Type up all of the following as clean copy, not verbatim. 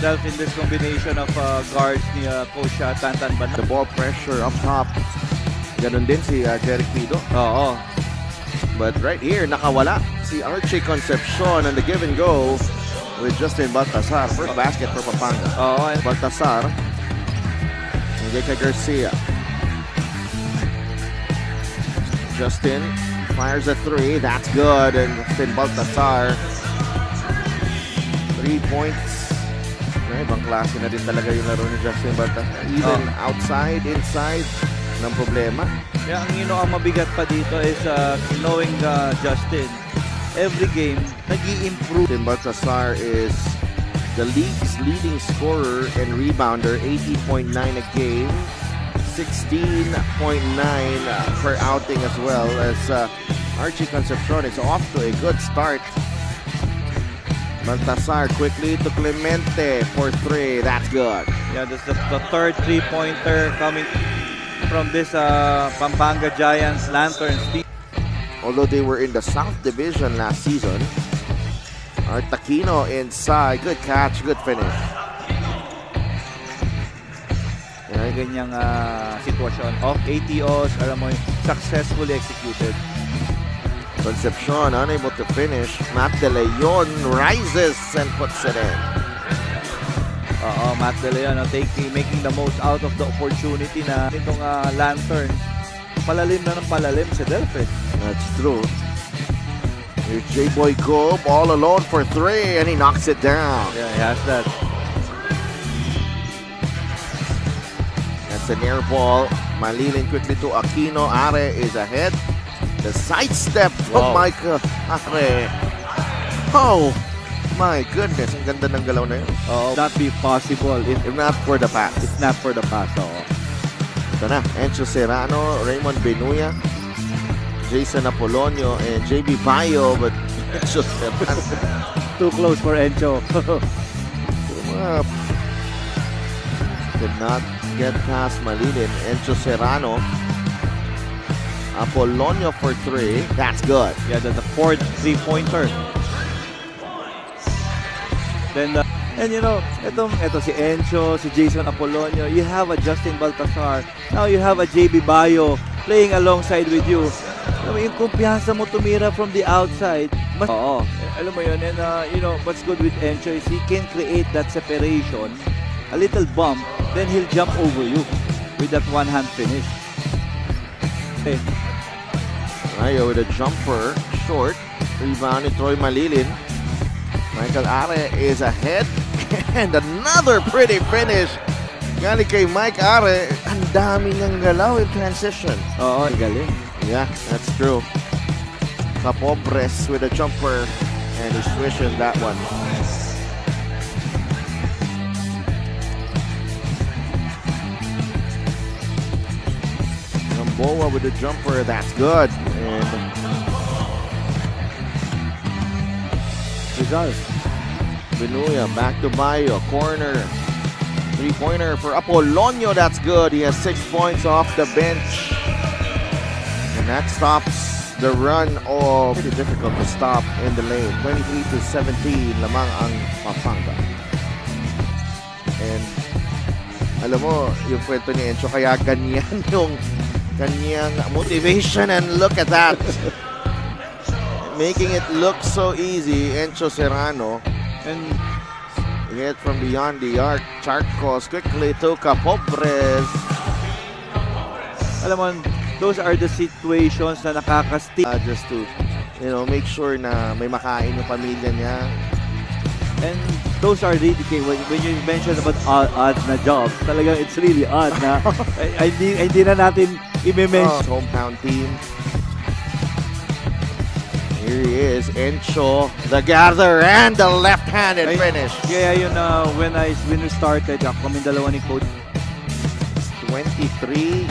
himself in this combination of guards ni Coach Tantan Banat. The ball pressure up top. Ganun din si Jeric Pido. Oo. But right here, nakawala si Archie Concepcion and the give and go with Justin Baltasar. First basket for Pampanga. Oo. Baltasar. Hindi kay Garcia. Justin fires a three. That's good. And Justin Baltasar. 3 points. Ibang klase na din talaga yung laro ni Justin Baltasar. Even outside, inside, ng problema. Yeah, ang mabigat pa dito is knowing Justin, every game, nag-i-improve. Justin Baltasar is the league's leading scorer and rebounder, 80.9 a game, 16.9 per outing as well, as Archie Concepcion is off to a good start. Baltasar quickly to Clemente for three. That's good. Yeah, that's the third three-pointer coming from this Pampanga Giants Lanterns team. Although they were in the South Division last season, Artaquino inside. Good catch, good finish. Yeah, ganyang sitwasyon of ATOs, alam mo, successfully executed. Concepcion unable to finish. Matt De Leon rises and puts it in. Matt De Leon making the most out of the opportunity na itong Lantern. Palalim na ng palalim si Delphin. That's true. Here's J-Boy Gob all alone for three and he knocks it down. Yeah, he has that. That's an air ball. Malilin quickly to Aquino. Are is ahead. The sidestep from Michael Are. Oh my goodness. Ang ganda ng galaw na yun. Not be possible if not for the pass. If not for the pass. Ito na. Encho Serrano, Raymond Benuya, Jason Apolonio, and JB Bayo. But Encho Serrano. Too close for Encho. Did not get past Malilin. Encho Serrano. Apolonio for three. That's good. Yeah, that's the fourth three-pointer. Then, and you know, ito si Encho, si Jason Apolonio. You have a Justin Baltasar. Now you have a JB Bayo playing alongside with you. Alam mo, yung kumpiyansa mo tumira from the outside. Alam mo yun. And you know, what's good with Encho is he can create that separation. A little bump. Then he'll jump over you with that one-hand finish. Okay. Ayo with a jumper, short. Rebound ni Troy Malilin. Michael Are is ahead. And another pretty finish. Galing kay Mike Are. Ang dami niyang galaw in transition. Galing. Yeah, that's true. Capobres with a jumper. And he swishes that one. Boa with the jumper, that's good. And Rizal. Benuya back to Bayo, corner. Three-pointer for Apolonio, that's good. He has 6 points off the bench. And that stops the run of pretty difficult to stop in the lane. 23-17, lamang ang Pampanga. And alam mo, yung kwento ni Encho, kaya ganyan yung kanyang motivation, and look at that. Making it look so easy. Encho Serrano. And hit from beyond the arc. Charcos quickly to Capobres. Alam mo, those are the situations na nakakastig. Just to, you know, make sure na may makain yung pamilya niya. And those are really, when you mention about odd na jobs, talagang it's really odd na hindi na natin i-mention. Hometown team. Here he is, Encho, the gather, and the left-handed finish. Yeah, yun when we started, kami dalawa ni Coach. 23-17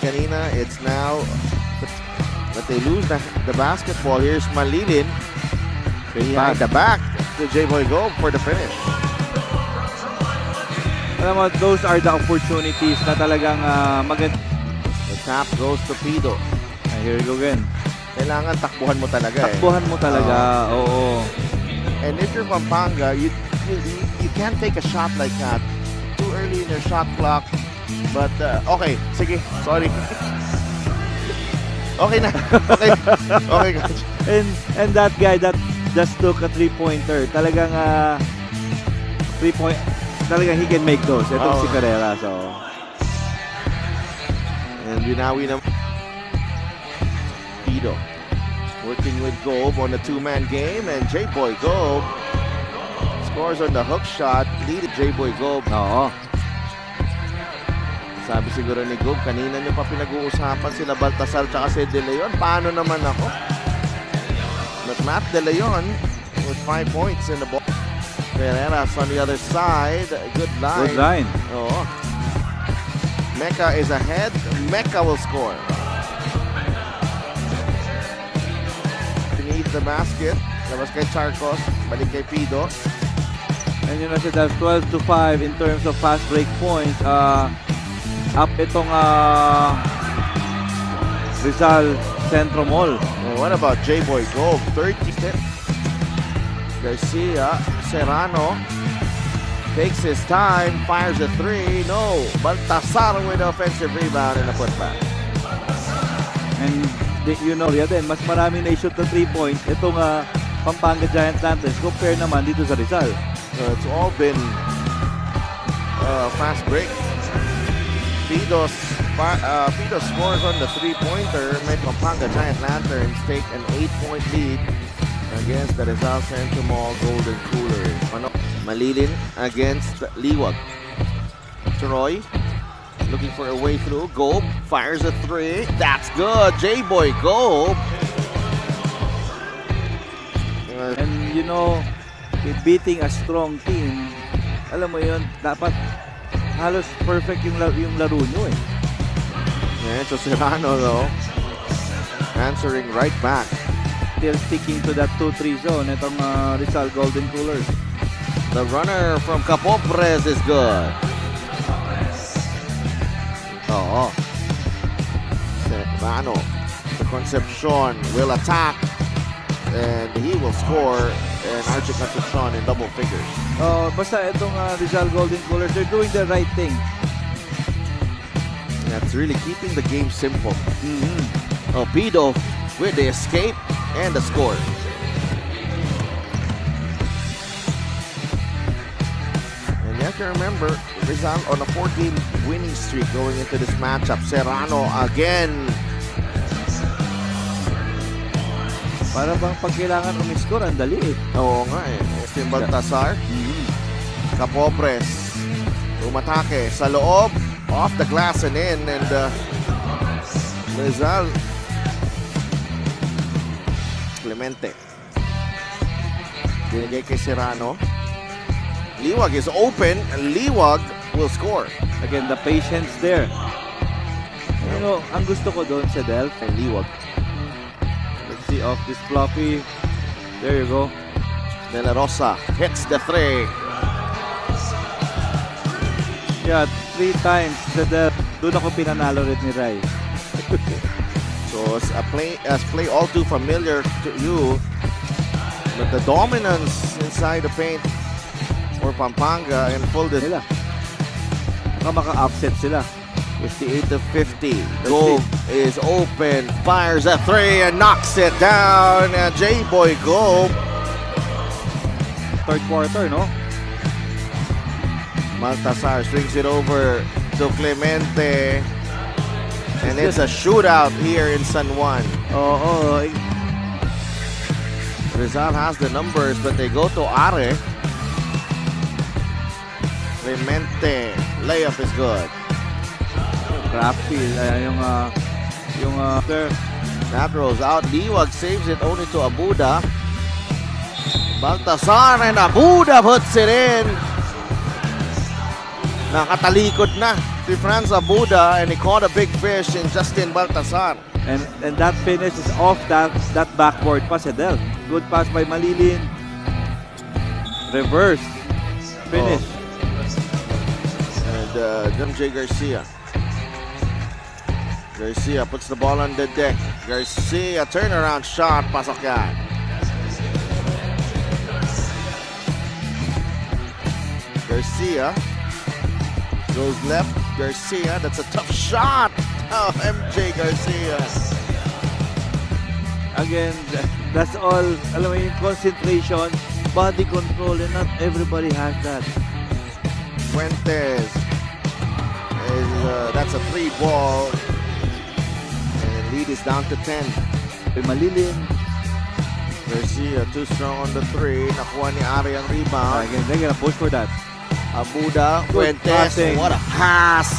kanina. It's now, but they lose the basketball. Here's Malilin. Behind the back to J-Boy Gob for the finish. Alam mo, those are the opportunities na talagang maganda. The tap goes to Pido. Here we go again. Kailangan takbuhan mo talaga. Takbuhan mo talaga, oo. And if you're Pampanga, you can't take a shot like that. Too early in your shot clock. But, okay. Sige. Sorry. Okay na. Okay. Okay, coach. And that guy that just took a three-pointer, talagang talagang he can make those. Itong si Carrera. So. And binawi na Pido. Working with Gobe on the two-man game. And J-Boy Gobe scores on the hook shot. Lead J-Boy Gobe. Oo. Sabi siguro ni Gobe, kanina nyo pa pinag-uusapan sila Baltasar tsaka si De Leon. Paano naman ako? But Matt De Leon with 5 points in the ball. Ferreras on the other side. Good line. Good line. Oo. Mecca is ahead. Mecca will score. Beneath the basket. Labas kay Charcos. Balik kay Pido. And you know, so that's 12-5 in terms of fast break points. Up itong Rizal Centro Mall. And what about J-Boy Gobe? 30 steps. Garcia, Serrano takes his time, fires a three. No, Baltasar with the offensive rebound and a putback. And you know, then mas marami na i-shoot na 3 points itong Pampanga Giant Lanterns compare naman dito sa Rizal. It's all been fast break. Pido scores on the three-pointer. May Pampanga Giant Lanterns take an 8-point lead against the Rizal Centro Mall Golden Coolers. Malilin against Liwag. Troy looking for a way through. Gobe fires a three. That's good. J-Boy Gobe. And you know, beating a strong team, alam mo yun, dapat halos perfect yung laro nyo eh. Yeah, so Serrano though, answering right back. Still sticking to that 2-3 zone itong Rizal Golden Coolers. The runner from Capopres is good. Oo. Serrano. The Concepcion will attack. And he will score. And Archie Concepcion in double figures. Basta itong Rizal Golden Coolers, they're doing the right thing. That's really keeping the game simple. Pido with the escape and the score. And you have to remember, Rizal on a 4-game winning streak going into this matchup. Serrano again. Para bang pag kailangan umiscore, ang dali eh. Oo nga eh. Justin Baltasar. Capopres. Umatake sa loob. Off the glass and in. And Rizal. Clemente. Dinigay kay Serrano. Liwag is open. Liwag will score. Again, the patience there. You know, ang gusto ko doon sa Delph and Liwag. Let's see off this floppy. There you go. De La Rosa hits the three. Yeah, 3 times sa Delph. Doon ako pinanalo rin ni Rai. So it's play all too familiar to you. But the dominance inside the paint for Pampanga and full this. Baka maka-upset sila. 58-50. Gobe is open, fires a three and knocks it down. J-Boy Gobe. Third quarter, no? Baltasar swings it over to Clemente. And it's a shootout here in San Juan. Rizal has the numbers, but they go to Are. Clemente, layup is good. Crafty, That rolls out. Liwag saves it only to Abuda. Baltasar and Abuda puts it in. Nakatalikod na si Franz Abuda and he caught a big fish in Justin Baltasar. And that finish is off that backward pass. Good pass by Malilin. Reverse finish. And J. Garcia. Garcia puts the ball on the deck. Garcia turnaround shot. Pasok yan. Garcia goes left. Garcia, that's a tough shot. Oh, MJ Garcia. Again, that's all. Alam mo yung concentration, body control, and not everybody has that. Fuentes is that's a 3 ball, and the lead is down to 10. Malilin. Garcia too strong on the 3. Nakuha ni Ari ang rebound. Again, they're gonna push for that. Abuda, Good Fuentes, passing. what a pass!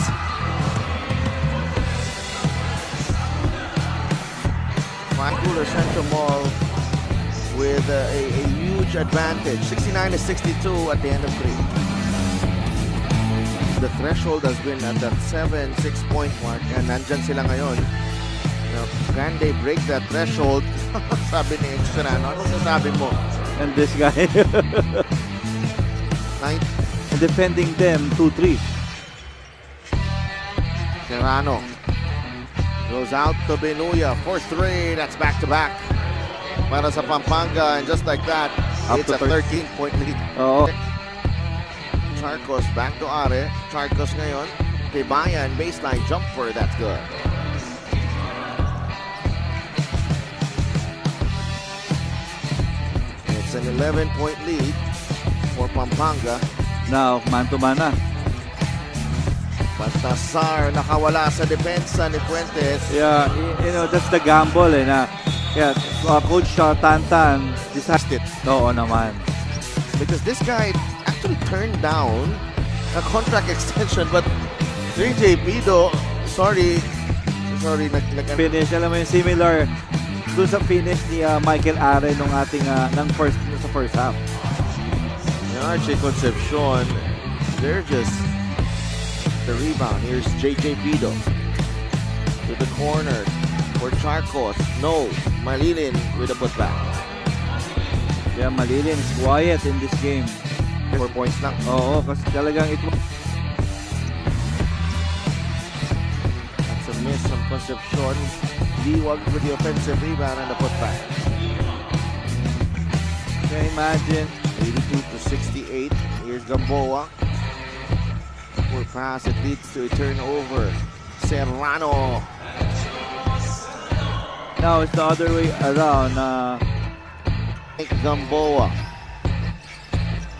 Vancouver Central Mall with a huge advantage, 69-62 at the end of 3. The threshold has been at that 7-6 point mark, and nandyan sila ngayon. Now, can they break that threshold? Sabi ni Serrano, ano sasabi mo? And this guy. And defending them 2-3. Serrano goes out to Benuya for 3. That's back-to-back para sa Pampanga, and just like that, it's a 13-point lead. Oo. Charcos back to Are. Charcos ngayon kay Bayan, baseline jumper, that's good. It's an 11-point lead for Pampanga. Now, man-to-man na. Baltasar nakawala sa depensa ni Fuentes. Yeah, you know, that's the gamble eh na. Yeah, Coach Tantan decided. Oo naman. Because this guy actually turned down a contract extension, but JJ Pido, sorry, Finish, alam mo yung similar doon sa finish ni Michael Are nung ating sa first half. Archie Concepcion, they're just the rebound. Here's JJ Pido to the corner for Charcos. No, Malilin with a putback. Yeah, Malilin is quiet in this game. 4 points lang. Oo, kasi talagang ito. That's a miss from Concepcion. Liwag with the offensive rebound and the putback. Can you imagine? 82-68. Here's Gamboa. Poor pass. It leads to a turnover. Serrano. Now it's the other way around. Gamboa.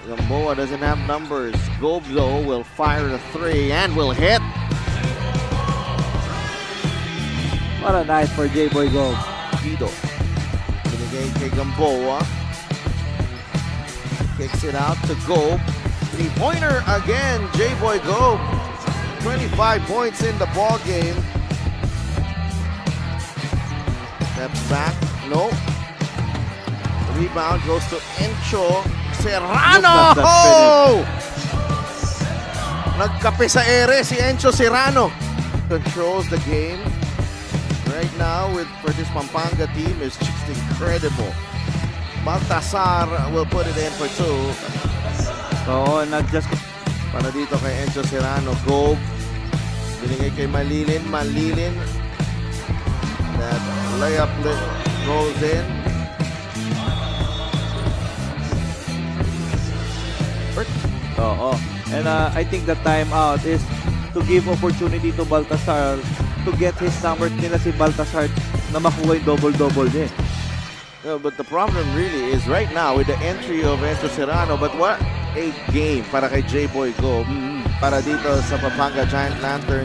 Gamboa doesn't have numbers. Gobzo will fire the 3 and will hit. What a night for J-Boy Gold. Pido. Binigay kay Gamboa. Kicks it out to Gob. 3-pointer again, J-Boy Gob. 25 points in the ball game. Steps back, no. Rebound goes to Encho. Serrano! Oh! Nagkape sa ere si Encho Serrano. Controls the game. Right now for this Pampanga team is just incredible. Baltasar will put it in for 2. Oo, not-just para dito kay Enzo Serrano. Gob. Binigay kay Malilin. Malilin. That layup goes in. Oo. And I think the timeout is to give opportunity to Baltasar to get his number nila si Baltasar na makuha yung double-double niya. Yeah, but the problem really is right now with the entry of Enzo Serrano, but what a game para kay J-Boy Gob, para dito sa Pampanga Giant Lantern.